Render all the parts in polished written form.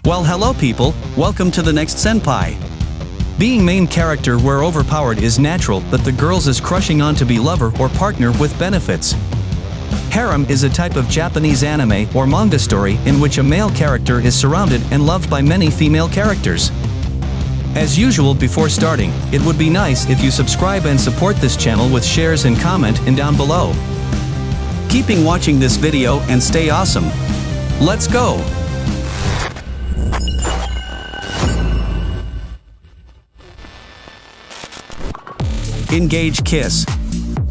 Well, hello people, welcome to the next senpai. Being main character where overpowered is natural, but the girls is crushing on to be lover or partner with benefits. Harem is a type of Japanese anime or manga story in which a male character is surrounded and loved by many female characters. As usual, before starting, it would be nice if you subscribe and support this channel with shares and comment and down below. Keeping watching this video and stay awesome. Let's go! Engage Kiss.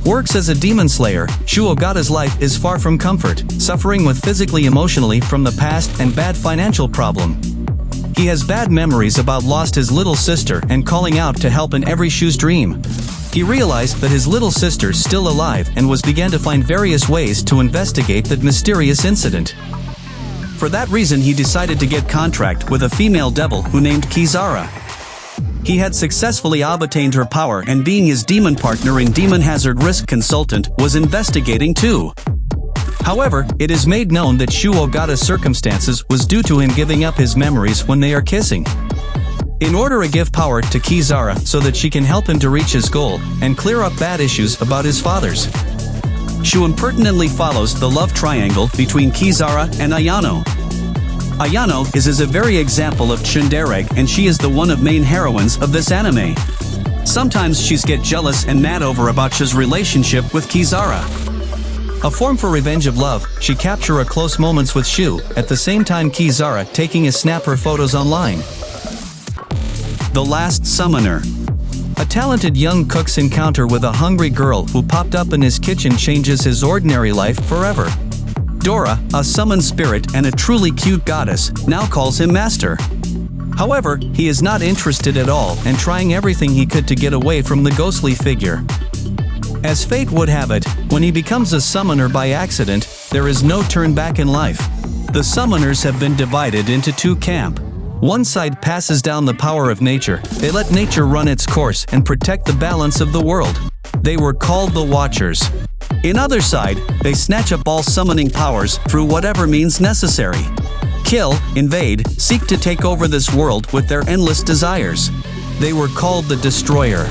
Works as a demon slayer, Shuogata's life is far from comfort, suffering with physically emotionally from the past and bad financial problem. He has bad memories about lost his little sister and calling out to help in every Shu's dream. He realized that his little sister's still alive and began to find various ways to investigate that mysterious incident. For that reason he decided to get contract with a female devil who named Kizara. He had successfully obtained her power and being his demon partner in Demon Hazard Risk Consultant was investigating too. However, it is made known that Shuogata's circumstances was due to him giving up his memories when they are kissing. In order to give power to Kizara so that she can help him to reach his goal and clear up bad issues about his father's. Shu impertinently follows the love triangle between Kizara and Ayano. Ayano is a very example of tsundere and she is the one of main heroines of this anime. Sometimes she's get jealous and mad over about Shu's relationship with Kizara. A form for revenge of love, she capture a close moments with Shu, at the same time Kizara taking a snap her photos online. The Last Summoner. A talented young cook's encounter with a hungry girl who popped up in his kitchen changes his ordinary life forever. Dora, a summoned spirit and a truly cute goddess, now calls him master. However, he is not interested at all and trying everything he could to get away from the ghostly figure. As fate would have it, when he becomes a summoner by accident, there is no turn back in life. The summoners have been divided into two camps. One side passes down the power of nature, they let nature run its course and protect the balance of the world. They were called the Watchers. In other side, they snatch up all summoning powers through whatever means necessary. Kill, invade, seek to take over this world with their endless desires. They were called the Destroyer.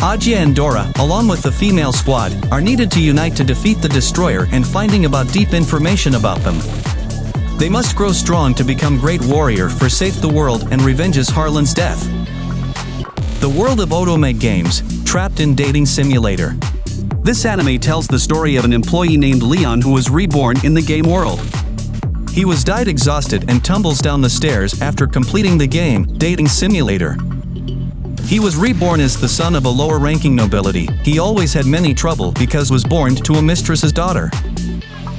Aja and Dora, along with the female squad, are needed to unite to defeat the Destroyer and finding about deep information about them. They must grow strong to become great warrior for save the world and revenges Harlan's death. The world of Otome games, trapped in dating simulator. This anime tells the story of an employee named Leon who was reborn in the game world. He was died exhausted and tumbles down the stairs after completing the game, Dating Simulator. He was reborn as the son of a lower-ranking nobility. He always had many trouble because was born to a mistress's daughter.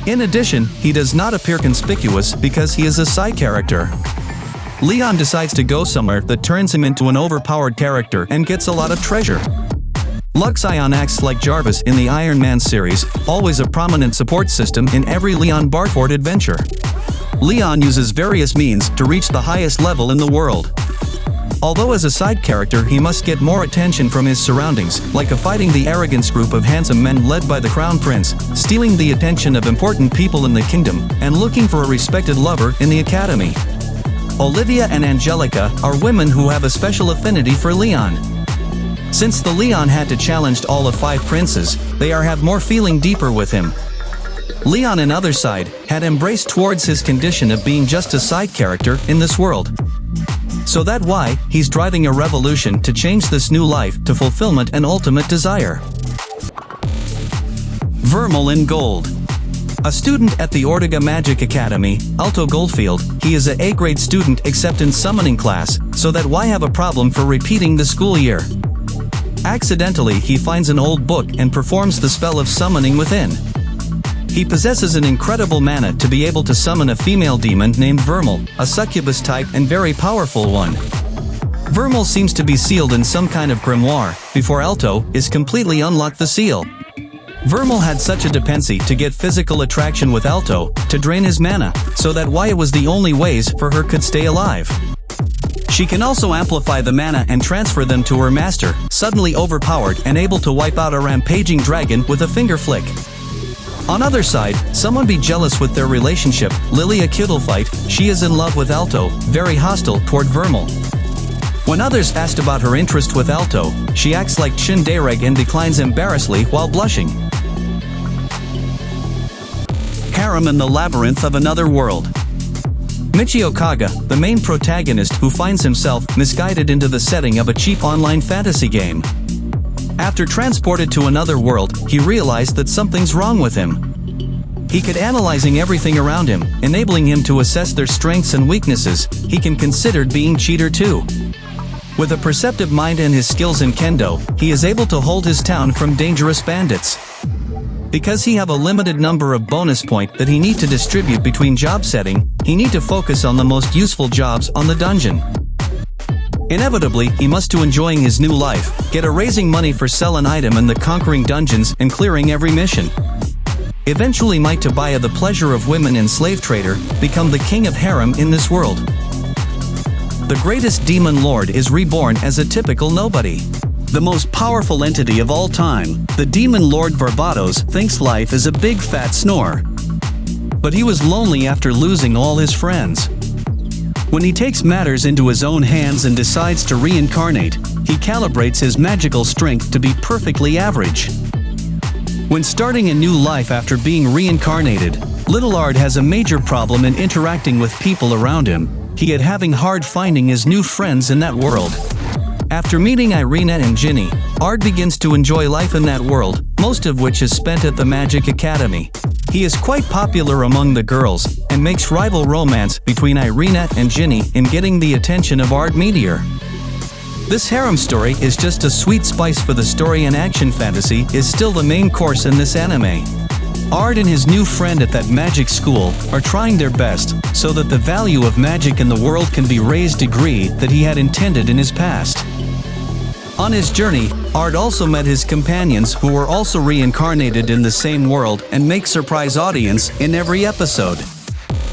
In addition, he does not appear conspicuous because he is a side character. Leon decides to go somewhere that turns him into an overpowered character and gets a lot of treasure. Luxion acts like Jarvis in the Iron Man series, always a prominent support system in every Leon Barford adventure. Leon uses various means to reach the highest level in the world. Although as a side character he must get more attention from his surroundings, like fighting the arrogance group of handsome men led by the Crown Prince, stealing the attention of important people in the kingdom, and looking for a respected lover in the academy. Olivia and Angelica are women who have a special affinity for Leon. Since the Leon had to challenge all of 5 princes, they have more feeling deeper with him. Leon on other side, had embraced towards his condition of being just a side character in this world. So that's why, he's driving a revolution to change this new life to fulfillment and ultimate desire. Vermeil in Gold. A student at the Ortega Magic Academy, Alto Goldfield, he is a A-grade student except in summoning class, so that why have a problem for repeating the school year. Accidentally he finds an old book and performs the spell of summoning within. He possesses an incredible mana to be able to summon a female demon named Vermeil, a succubus type and very powerful one. Vermeil seems to be sealed in some kind of grimoire, before Alto is completely unlocked the seal. Vermeil had such a dependency to get physical attraction with Alto, to drain his mana, so that why it was the only ways for her could stay alive. She can also amplify the mana and transfer them to her master, suddenly overpowered and able to wipe out a rampaging dragon with a finger flick. On other side, someone be jealous with their relationship. Lilia Kittlefight, she is in love with Alto, very hostile toward Vermeil. When others asked about her interest with Alto, she acts like tsundere and declines embarrassedly while blushing. Harem and the Labyrinth of Another World. Michio Kaga, the main protagonist who finds himself misguided into the setting of a cheap online fantasy game. After transported to another world, he realized that something's wrong with him. He could analyzing everything around him, enabling him to assess their strengths and weaknesses. He can consider being cheater too. With a perceptive mind and his skills in kendo, he is able to hold his town from dangerous bandits. Because he have a limited number of bonus point that he need to distribute between job setting, he need to focus on the most useful jobs on the dungeon. Inevitably, he must to enjoying his new life, get a raising money for sell an item and the conquering dungeons and clearing every mission. Eventually might to buy the pleasure of women and slave trader, become the king of harem in this world. The greatest demon lord is reborn as a typical nobody. The most powerful entity of all time, the demon lord Barbados thinks life is a big fat snore. But he was lonely after losing all his friends. When he takes matters into his own hands and decides to reincarnate, he calibrates his magical strength to be perfectly average. When starting a new life after being reincarnated, Little Ard has a major problem in interacting with people around him. He had having hard finding his new friends in that world. After meeting Irina and Ginny, Ard begins to enjoy life in that world, most of which is spent at the Magic Academy. He is quite popular among the girls, and makes rival romance between Irina and Ginny in getting the attention of Ard Meteor. This harem story is just a sweet spice for the story, and action fantasy is still the main course in this anime. Ard and his new friend at that magic school are trying their best so that the value of magic in the world can be raised to degree that he had intended in his past. On his journey, Ard also met his companions who were also reincarnated in the same world and make surprise audience in every episode.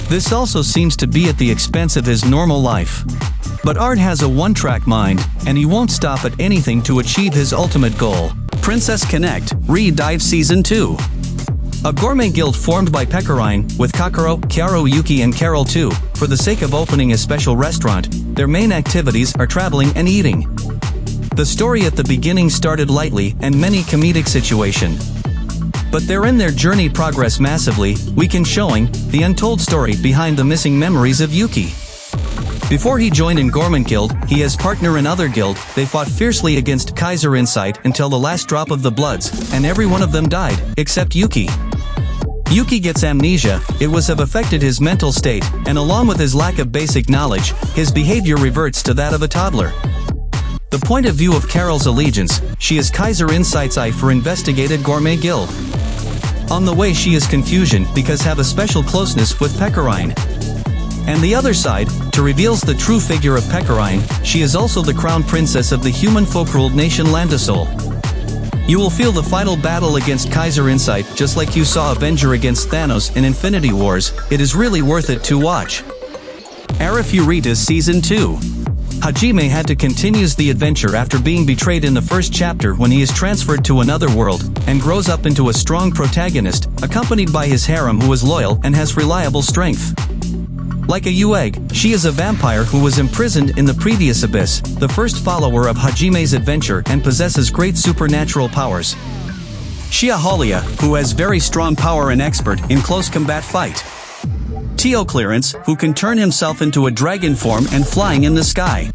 This also seems to be at the expense of his normal life. But Ard has a one-track mind, and he won't stop at anything to achieve his ultimate goal. Princess Connect, Re-Dive Season 2. A gourmet guild formed by Pecorine, with Kakuro, Chiaro, Yuki and Carol too, for the sake of opening a special restaurant. Their main activities are traveling and eating. The story at the beginning started lightly and many comedic situation. But they're in their journey progress massively, weekend showing the untold story behind the missing memories of Yuki. Before he joined in Gourmet Guild, he as partner in other guild, they fought fiercely against Kaiser Insight until the last drop of the bloods, and every one of them died, except Yuki. Yuki gets amnesia. It was have affected his mental state, and along with his lack of basic knowledge, his behavior reverts to that of a toddler. The point of view of Carol's allegiance, she is Kaiser Insight's eye for investigated Gourmet Guild. On the way she is confusion because have a special closeness with Pecorine. And the other side, to reveals the true figure of Pecorine, she is also the crown princess of the human folk-ruled nation Landasol. You will feel the final battle against Kaiser Insight just like you saw Avenger against Thanos in Infinity Wars. It is really worth it to watch. Arifureta Season 2. Hajime had to continue the adventure after being betrayed in the first chapter when he is transferred to another world, and grows up into a strong protagonist, accompanied by his harem who is loyal and has reliable strength. Like a Uegg, she is a vampire who was imprisoned in the previous abyss, the first follower of Hajime's adventure and possesses great supernatural powers. Shia Holia, who has very strong power and expert in close combat fight. Teo Clearance, who can turn himself into a dragon form and flying in the sky.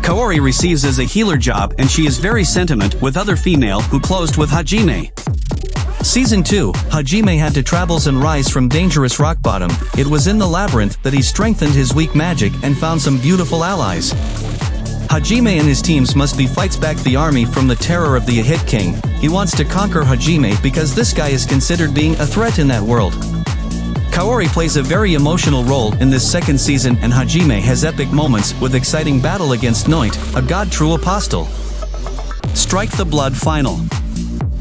Kaori receives as a healer job and she is very sentiment with other female who closed with Hajime. Season 2, Hajime had to travels and rise from dangerous rock bottom. It was in the labyrinth that he strengthened his weak magic and found some beautiful allies. Hajime and his teams must be fights back the army from the terror of the Ahit King. He wants to conquer Hajime because this guy is considered being a threat in that world. Kaori plays a very emotional role in this second season, and Hajime has epic moments with exciting battle against Noit, a god true apostle. Strike the Blood Final.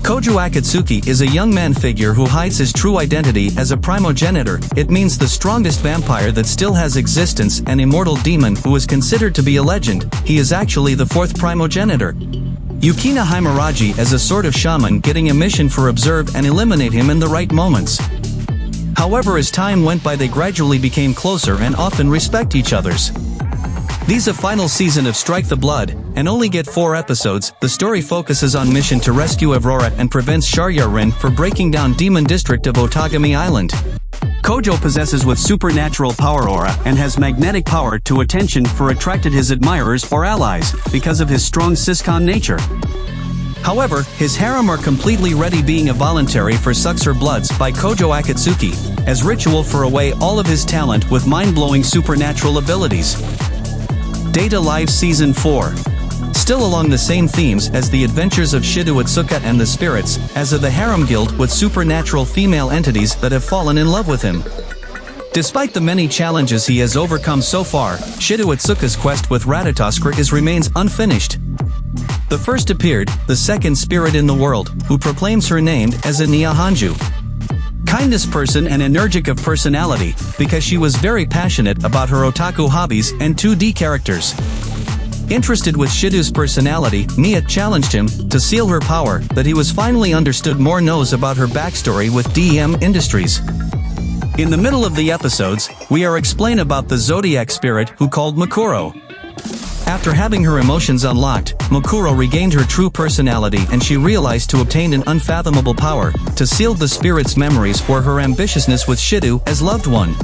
Kojo Akatsuki is a young man figure who hides his true identity as a primogenitor. It means the strongest vampire that still has existence, an immortal demon who is considered to be a legend. He is actually the fourth primogenitor. Yukina Himuraji as a sort of shaman getting a mission for observe and eliminate him in the right moments. However, as time went by, they gradually became closer and often respect each other's. These a final season of Strike the Blood, and only get 4 episodes. The story focuses on mission to rescue Aurora and prevents Sharia-Rin for breaking down demon district of Otogami Island. Kojo possesses with supernatural power aura and has magnetic power to attention for attracted his admirers or allies because of his strong siscon nature. However, his harem are completely ready being a voluntary for sucks her bloods by Kojo Akatsuki, as ritual for away all of his talent with mind-blowing supernatural abilities. Data Live Season 4. Still along the same themes as the adventures of Shido Utsuka and the spirits, as of the harem guild with supernatural female entities that have fallen in love with him. Despite the many challenges he has overcome so far, Shido Utsuka's quest with Ratatoskra remains unfinished. The first appeared, the second spirit in the world, who proclaims her named as a Hanju. Kindness person and energic of personality, because she was very passionate about her otaku hobbies and 2D characters. Interested with Shido's personality, Nia challenged him to seal her power that he was finally understood more knows about her backstory with DEM Industries. In the middle of the episodes, we are explained about the Zodiac spirit who called Makuro. After having her emotions unlocked, Makuro regained her true personality and she realized to obtain an unfathomable power to seal the spirit's memories or her ambitiousness with Shido as loved one.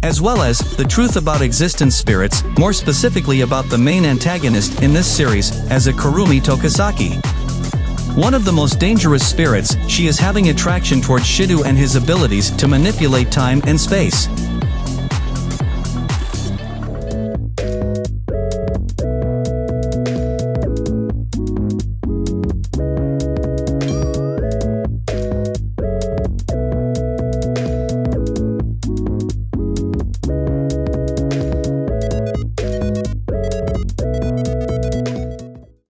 As well as the truth about existence spirits, more specifically about the main antagonist in this series, as a Kurumi Tokisaki. One of the most dangerous spirits, she is having attraction towards Shido and his abilities to manipulate time and space.